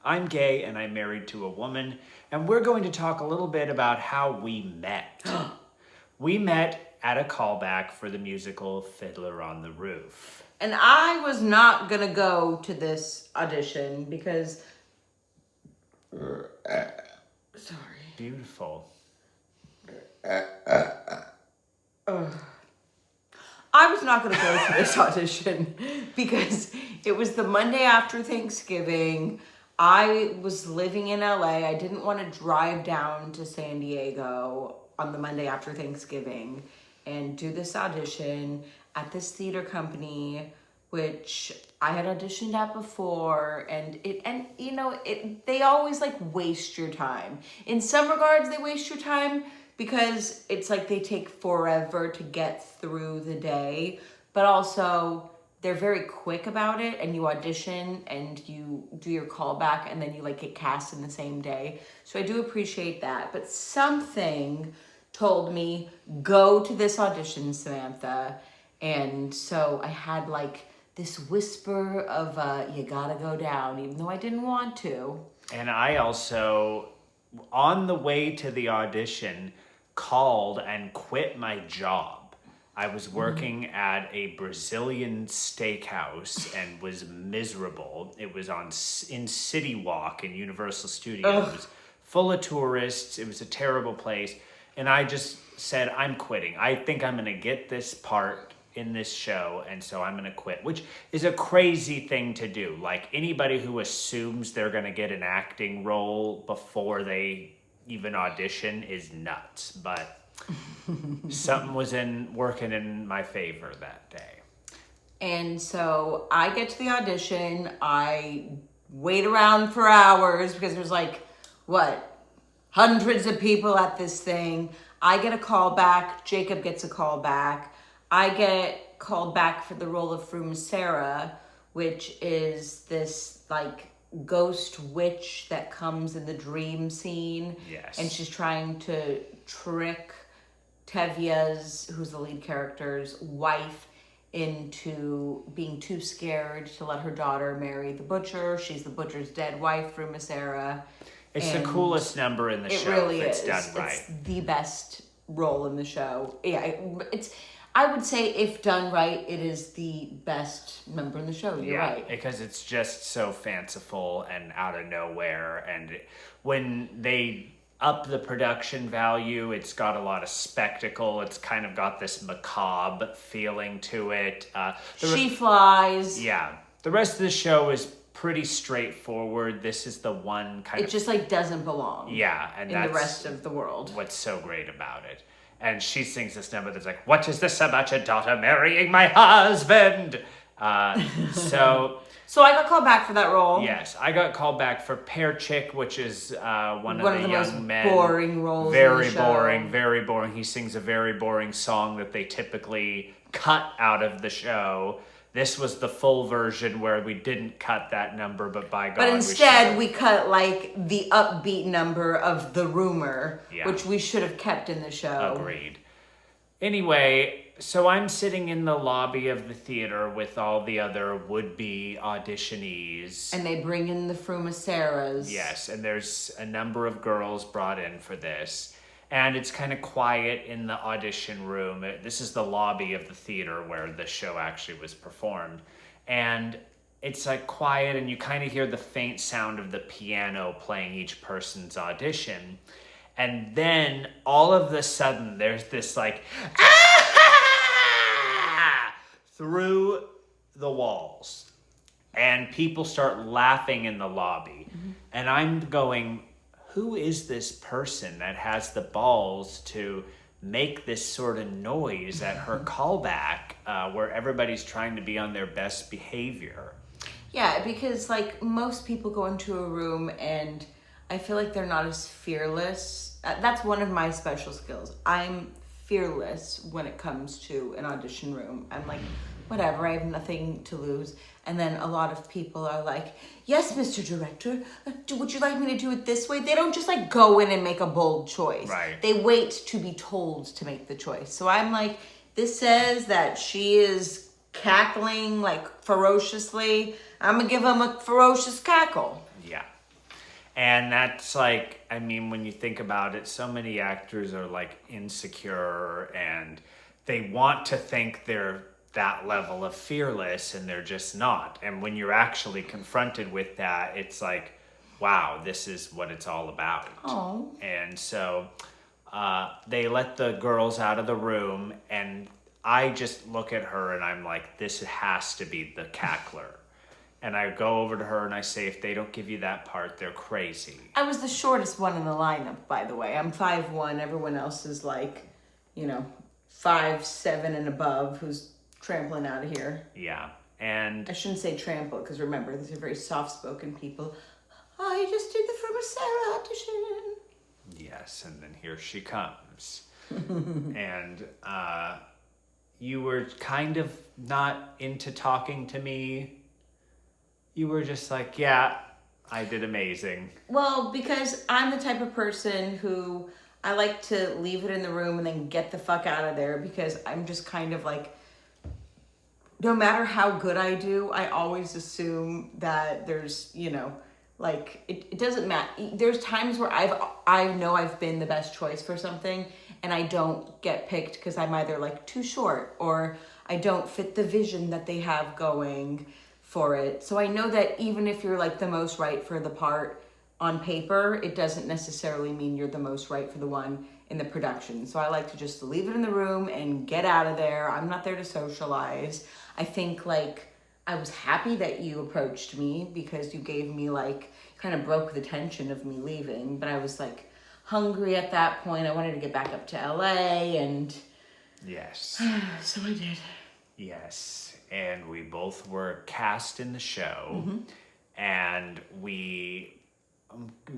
I'm gay and I'm married to a woman, and we're going to talk a little bit about how we met. We met at a callback for the musical Fiddler on the Roof. And I was not going to go to this audition because... Sorry. Beautiful. I was not going to go to this audition because it was the Monday after Thanksgiving. I was living in LA. I didn't want to drive down to San Diego on the Monday after Thanksgiving and do this audition at this theater company, which I had auditioned at before, and they always like waste your time. In some regards, they waste your time because it's like they take forever to get through the day, but also they're very quick about it, and you audition and you do your callback and then you like get cast in the same day. So I do appreciate that, but something told me, go to this audition, Samantha. And so I had like this whisper of you gotta go down, even though I didn't want to. And I also, on the way to the audition, called and quit my job. I was working at a Brazilian steakhouse and was miserable. It was in City Walk in Universal Studios, full of tourists. It was a terrible place. And I just said, I'm quitting. I think I'm going to get this part in this show, and so I'm going to quit, which is a crazy thing to do. Like, anybody who assumes they're going to get an acting role before they even audition is nuts, but something was working in my favor that day. And so I get to the audition. I wait around for hours because there's like, hundreds of people at this thing. I get a call back. Jacob gets a call back. I get called back for the role of Frumacera, which is this like ghost witch that comes in the dream scene. Yes. And she's trying to trick Tevia's, who's the lead character's wife, into being too scared to let her daughter marry the butcher. She's the butcher's dead wife, Frumacera. It's the coolest number in the show. It really if it's is. Done right. It's the best role in the show. Yeah, I would say if done right, it is the best number in the show. You're right. Because it's just so fanciful and out of nowhere. And when they up the production value, it's got a lot of spectacle. It's kind of got this macabre feeling to it. She flies. Yeah. The rest of the show is pretty straightforward. This is the one kind It just like doesn't belong. Yeah. And in that's the rest of the world. What's so great about it. And she sings this number that's like, what is this about your daughter marrying my husband? So I got called back for that role. Yes, I got called back for Pear Chick, which is one of the young men. Boring roles. Very in the boring, show. very boring. He sings a very boring song that they typically cut out of the show. This was the full version where we didn't cut that number, but by God, but instead we cut like the upbeat number of The Rumor, which we should have kept in the show. Agreed. Anyway, so I'm sitting in the lobby of the theater with all the other would-be auditionees. And they bring in the Frumaceras. Yes, and there's a number of girls brought in for this. And it's kind of quiet in the audition room. This is the lobby of the theater where the show actually was performed. And it's like quiet, and you kind of hear the faint sound of the piano playing each person's audition. And then all of a sudden there's this like, through the walls. And people start laughing in the lobby. Mm-hmm. And I'm going, who is this person that has the balls to make this sort of noise at her callback where everybody's trying to be on their best behavior? Yeah, because like most people go into a room and I feel like they're not as fearless. That's one of my special skills. I'm fearless when it comes to an audition room. I'm like, whatever, I have nothing to lose. And then a lot of people are like, yes, Mr. Director, would you like me to do it this way? They don't just like go in and make a bold choice. Right. They wait to be told to make the choice. So I'm like, this says that she is cackling like ferociously. I'm gonna give them a ferocious cackle. Yeah. And that's like, I mean, when you think about it, so many actors are like insecure and they want to think they're that level of fearless and they're just not. And when you're actually confronted with that, it's like, wow, this is what it's all about. Oh. And so they let the girls out of the room, and I just look at her and I'm like, this has to be the cackler. And I go over to her and I say, if they don't give you that part, they're crazy. I was the shortest one in the lineup, by the way. I'm 5'1". Everyone else is like, 5'7" and above, who's trampling out of here. Yeah. And I shouldn't say trample, because remember, these are very soft-spoken people. I just did the From a Sarah audition. yes, and then here she comes. And you were kind of not into talking to me. You were just like, yeah, I did amazing. Well, because I'm the type of person who I like to leave it in the room and then get the fuck out of there, because I'm just kind of like, no matter how good I do, I always assume that there's, like it doesn't matter. There's times where I know I've been the best choice for something and I don't get picked because I'm either like too short or I don't fit the vision that they have going for it. So I know that even if you're like the most right for the part on paper, it doesn't necessarily mean you're the most right for the one in the production. So I like to just leave it in the room and get out of there. I'm not there to socialize. I think like I was happy that you approached me because you gave me like, kind of broke the tension of me leaving, but I was like hungry at that point. I wanted to get back up to LA and yes. So I did. Yes. And we both were cast in the show, and we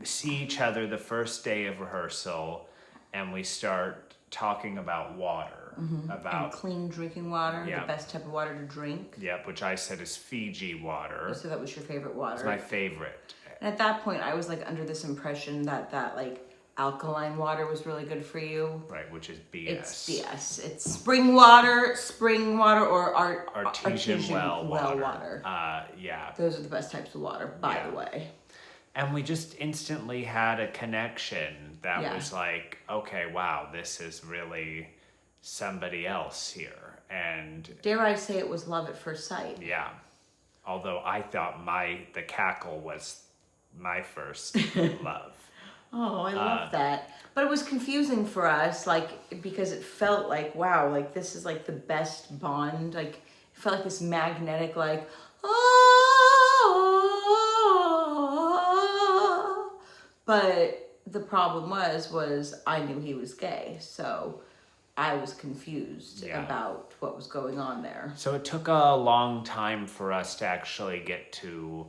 see each other the first day of rehearsal, and we start talking about water, about and clean drinking water, Yeah. the best type of water to drink. Yep, which I said is Fiji water. So that was your favorite water. It's my favorite. And at that point, I was like under this impression that like alkaline water was really good for you. Right, which is BS. It's BS. It's spring water, or Artesian well water. Yeah. Those are the best types of water, by the way. And we just instantly had a connection that was like, okay, wow, this is really somebody else here. And dare I say it was love at first sight. yeah. Although I thought the cackle was my first love. Oh, I love that. But it was confusing for us, like, because it felt like, wow, like, this is, like, the best bond. Like, it felt like this magnetic, like, oh. But the problem was I knew he was gay, so I was confused about what was going on there. So it took a long time for us to actually get to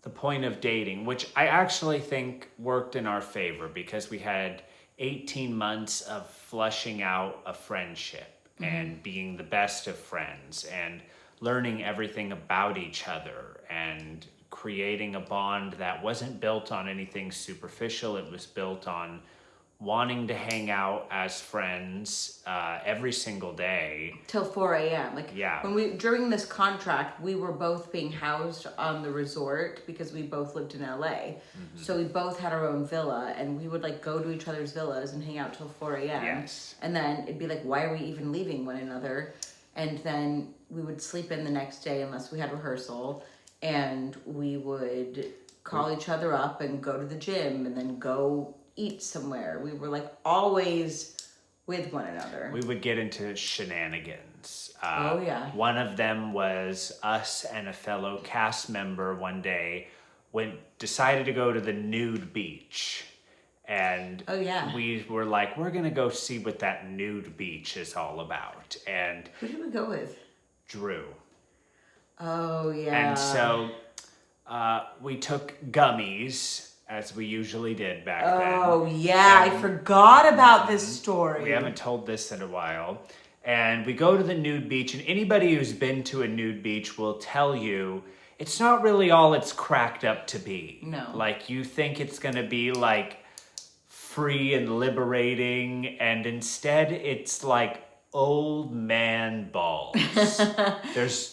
the point of dating, which I actually think worked in our favor because we had 18 months of fleshing out a friendship and being the best of friends and learning everything about each other and creating a bond that wasn't built on anything superficial. It was built on wanting to hang out as friends every single day till 4 a.m. Like when during this contract, we were both being housed on the resort because we both lived in LA. So we both had our own villa, and we would like go to each other's villas and hang out till 4 a.m. Yes. And then it'd be like, why are we even leaving one another? And then we would sleep in the next day unless we had rehearsal, and we would call each other up and go to the gym and then go eat somewhere. We were like always with one another. We would get into shenanigans. One of them was us and a fellow cast member one day decided to go to the nude beach. And we were like, we're going to go see what that nude beach is all about. And who did we go with? Drew. Oh, yeah. And so we took gummies, as we usually did back then. Oh, yeah. I forgot about this story. We haven't told this in a while. And we go to the nude beach, and anybody who's been to a nude beach will tell you it's not really all it's cracked up to be. No. Like, you think it's going to be, like, free and liberating, and instead it's like old man balls.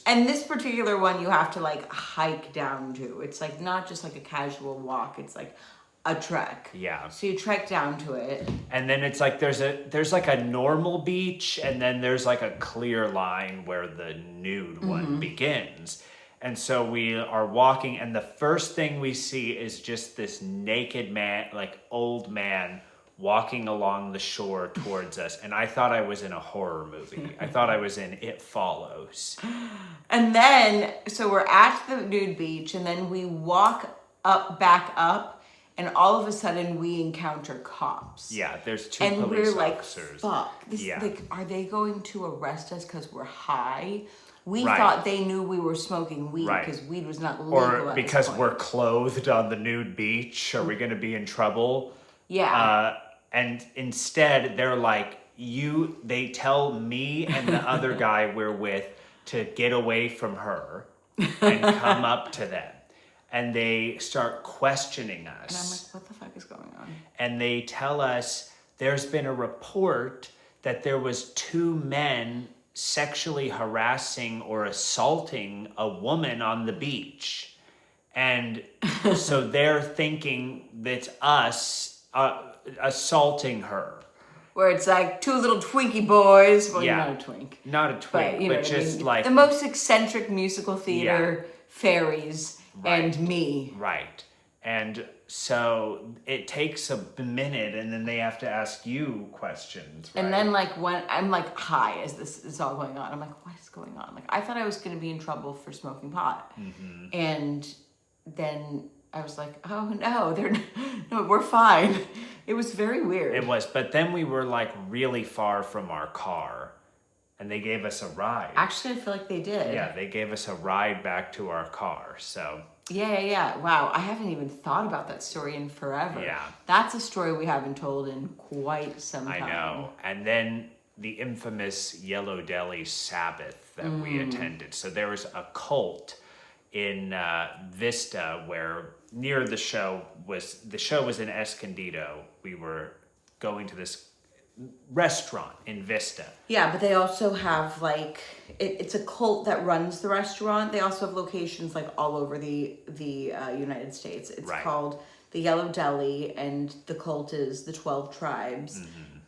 And this particular one you have to like hike down to. It's like not just like a casual walk. It's like a trek. Yeah. So you trek down to it. And then it's like there's like a normal beach, and then there's like a clear line where the nude one begins. And so we are walking, and the first thing we see is just this naked man, like old man, walking along the shore towards us. And I thought I was in a horror movie. I thought I was in It Follows. And then, so we're at the nude beach, and then we walk back up, and all of a sudden we encounter cops. Yeah, there's two and police we're officers. Like, fuck. This, Yeah. Like, are they going to arrest us because we're high? We Right. thought they knew we were smoking weed Right. because weed was not legal Or at because this point. we're clothed on the nude beach, are we going to be in trouble? Yeah. And instead, they're like, they tell me and the other guy we're with to get away from her and come up to them. And they start questioning us. And I'm like, what the fuck is going on? And they tell us there's been a report that there was 2 men sexually harassing or assaulting a woman on the beach. And so they're thinking that's us assaulting her. Where it's like 2 little Twinkie boys. Well, Yeah. you're not a twink. Not a twink, But, you know but what I just mean? like... The most eccentric musical theater, fairies, and me. Right. And so it takes a minute, and then they have to ask you questions. Right? And then, like, when I'm like high as this is all going on, I'm like, what is going on? Like, I thought I was going to be in trouble for smoking pot. And then I was like, oh no, no, we're fine. It was very weird. It was, but then we were like really far from our car, and they gave us a ride. Actually, I feel like they did. Yeah, they gave us a ride back to our car. So Yeah. Wow, I haven't even thought about that story in forever. Yeah. That's a story we haven't told in quite some time. I know. And then the infamous Yellow Deli Sabbath that we attended. So there was a cult in Vista where near the show was in Escondido. We were going to this restaurant in Vista. Yeah, but they also have like it's a cult that runs the restaurant. They also have locations like all over the United States. It's Right. called the Yellow Deli, and the cult is the 12 Tribes.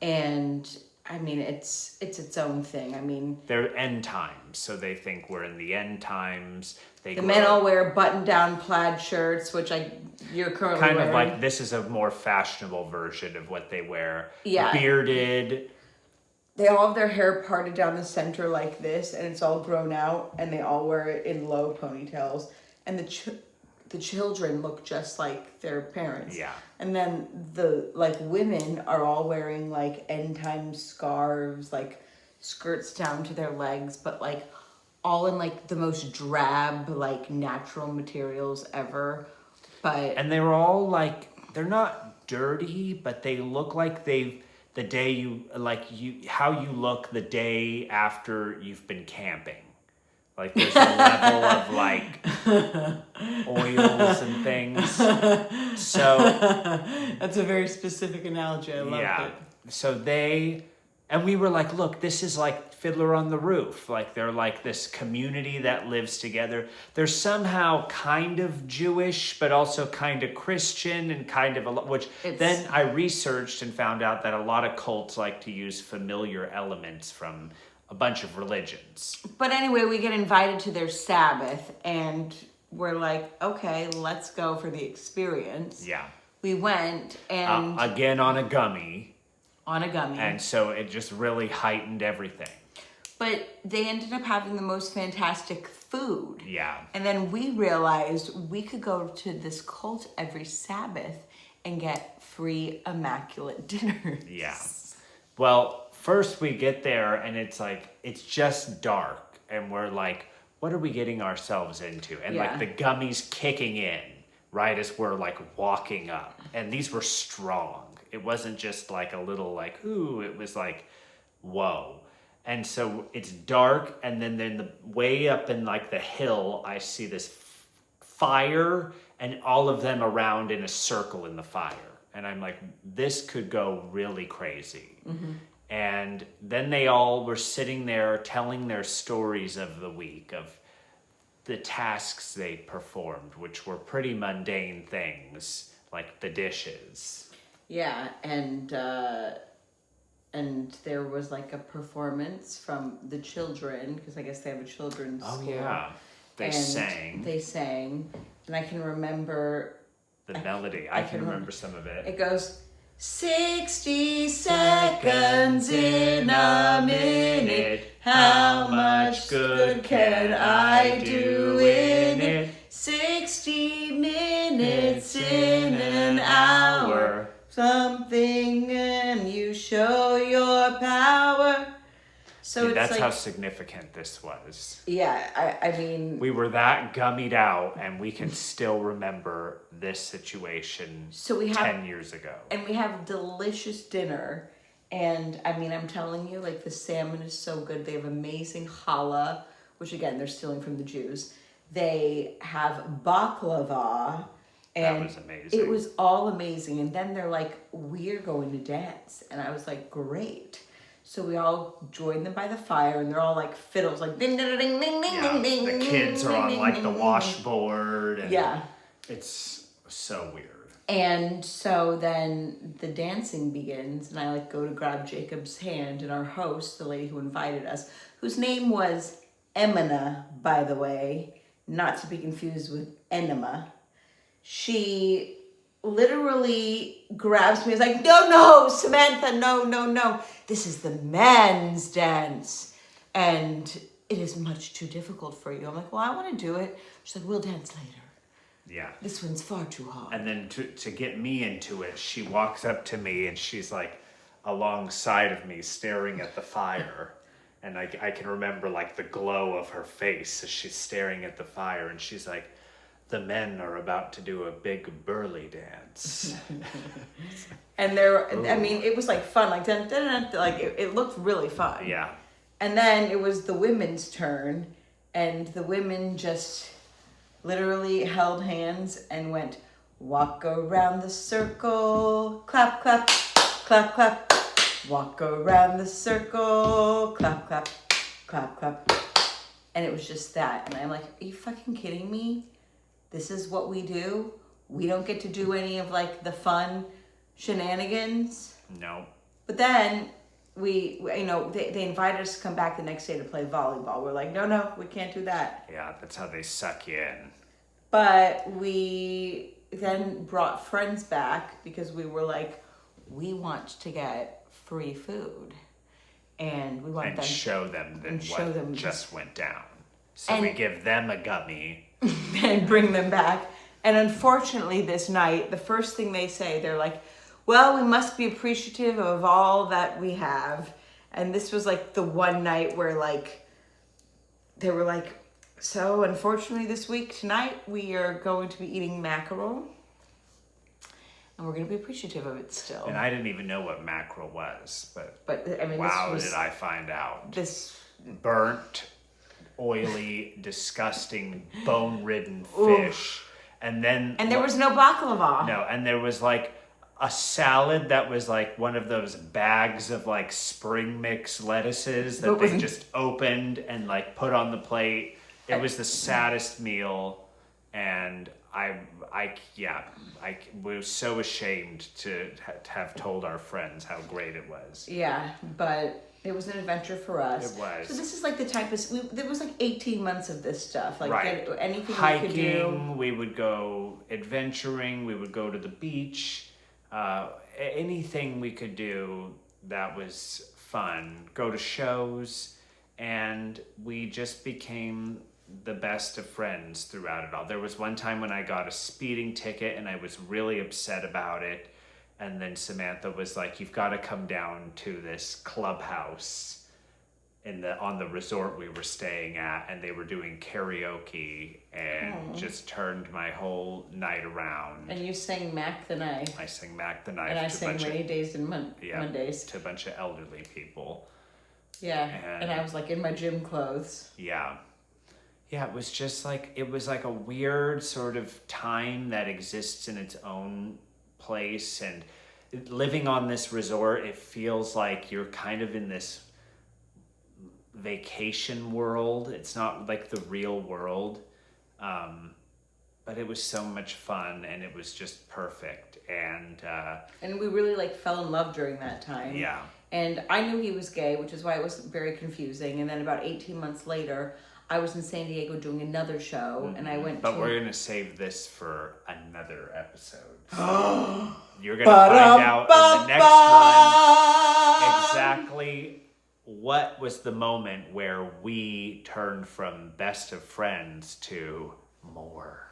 And I mean, it's its own thing. I mean, They're end times, so they think we're in the end times. the men all wear button-down plaid shirts, which you're currently kind wearing. of like this is a more fashionable version of what they wear. Yeah. Bearded. They all have their hair parted down the center like this, and it's all grown out, and they all wear it in low ponytails. And the children look just like their parents. Yeah. And then the like women are all wearing like end time scarves, like skirts down to their legs, but like all in like the most drab, like natural materials ever. But And they were all like, they're not dirty, but they look like how you look the day after you've been camping. Like there's a level of like oils and things. So that's a very specific analogy. I love it. So and we were like, look, this is like Fiddler on the Roof. Like they're like this community that lives together. They're somehow kind of Jewish, but also kind of Christian and kind of then I researched and found out that a lot of cults like to use familiar elements from a bunch of religions. But anyway, we get invited to their Sabbath, and we're like, okay, let's go for the experience. Yeah. We went and again on a gummy. On a gummy. And so it just really heightened everything. But they ended up having the most fantastic food. Yeah. And then we realized we could go to this cult every Sabbath and get free immaculate dinners. Yeah. Well, first we get there and it's just dark, and we're like, what are we getting ourselves into? And like the gummies kicking in right as we're like walking up. And these were strong. It wasn't just like a little like, ooh, it was like, whoa. And so it's dark, and then the way up in like the hill, I see this fire and all of them around in a circle in the fire. And I'm like, this could go really crazy. Mm-hmm. And then they all were sitting there telling their stories of the week, of the tasks they performed, which were pretty mundane things, like the dishes. Yeah, and there was like a performance from the children, because I guess they have a children's Oh school. yeah, they sang, and I can remember the melody. I can remember some of it. It goes 60 seconds in a minute. How much good can I do in it? 60 minutes in an hour. Something and you show your power. So it's that's like, how significant this was. Yeah, I mean, we were that gummied out, and we can still remember this situation. So we have 10 years ago, and we have delicious dinner. And I mean, I'm telling you, like the salmon is so good. They have amazing challah, which again they're stealing from the Jews. They have baklava. And that was amazing. It was all amazing. And then they're like, we're going to dance. And I was like, great. So we all joined them by the fire, and they're all like fiddles, like ding, ding, ding, ding, ding, yeah, ding, the ding, kids are on ding, like ding, the ding, washboard. And yeah. It's so weird. And so then the dancing begins, and I like go to grab Jacob's hand, and our host, the lady who invited us, whose name was Emina, by the way, not to be confused with enema. She literally grabs me. It's like, no, Samantha, no. This is the men's dance. And it is much too difficult for you. I'm like, well, I want to do it. She's like, we'll dance later. Yeah. This one's far too hard. And then to get me into it, she walks up to me, and she's like alongside of me staring at the fire. And I can remember like the glow of her face as she's staring at the fire, and she's like, the men are about to do a big burly dance. And I mean, it was like fun, like dun, dun, dun, like it looked really fun. Yeah. And then it was the women's turn, and the women just literally held hands and went, walk around the circle, clap, clap, clap, clap. Walk around the circle, clap, clap, clap, clap. And it was just that. And I'm like, are you fucking kidding me? This is what we do? We don't get to do any of like the fun shenanigans? No. But then we they invited us to come back the next day to play volleyball. We're like, no, we can't do that. Yeah, that's how they suck you in. But we then brought friends back because we were like, we want to get free food. And we want them show them what just went down. So we give them a gummy. And bring them back. And unfortunately this night, the first thing they say, they're like, well, we must be appreciative of all that we have. And this was like the one night where like, they were like, so unfortunately this week, tonight, we are going to be eating mackerel. And we're going to be appreciative of it still. And I didn't even know what mackerel was, but I mean, wow, did I find out. This burnt, oily, disgusting, bone-ridden fish. And there was no baklava. No, and there was like a salad that was like one of those bags of like spring mix lettuces that they just opened and like put on the plate. It was the saddest meal, and I was so ashamed to have told our friends how great it was. Yeah, but it was an adventure for us. It was. So this is like the type of there was like 18 months of this stuff. Like right. Anything hiking, we could do. We would go adventuring. We would go to the beach. Anything we could do that was fun. Go to shows, and we just became the best of friends throughout it all. There was one time when I got a speeding ticket, and I was really upset about it. And then Samantha was like, you've got to come down to this clubhouse on the resort we were staying at, and they were doing karaoke, and just turned my whole night around. And you sang Mac the Knife. I sang Mac the Knife. And I sang Rainy Days and Mondays. To a bunch of elderly people. Yeah, and I was like in my gym clothes. Yeah. Yeah, it was just like, it was like a weird sort of time that exists in its own place, and living on this resort, it feels like you're kind of in this vacation world. It's not like the real world. but it was so much fun, and it was just perfect. And we really like fell in love during that time. Yeah. And I knew he was gay, which is why it was very confusing. And then about 18 months later, I was in San Diego doing another show, and I went But to... we're going to save this for another episode. So you're going to find out in the next one exactly what was the moment where we turned from best of friends to more.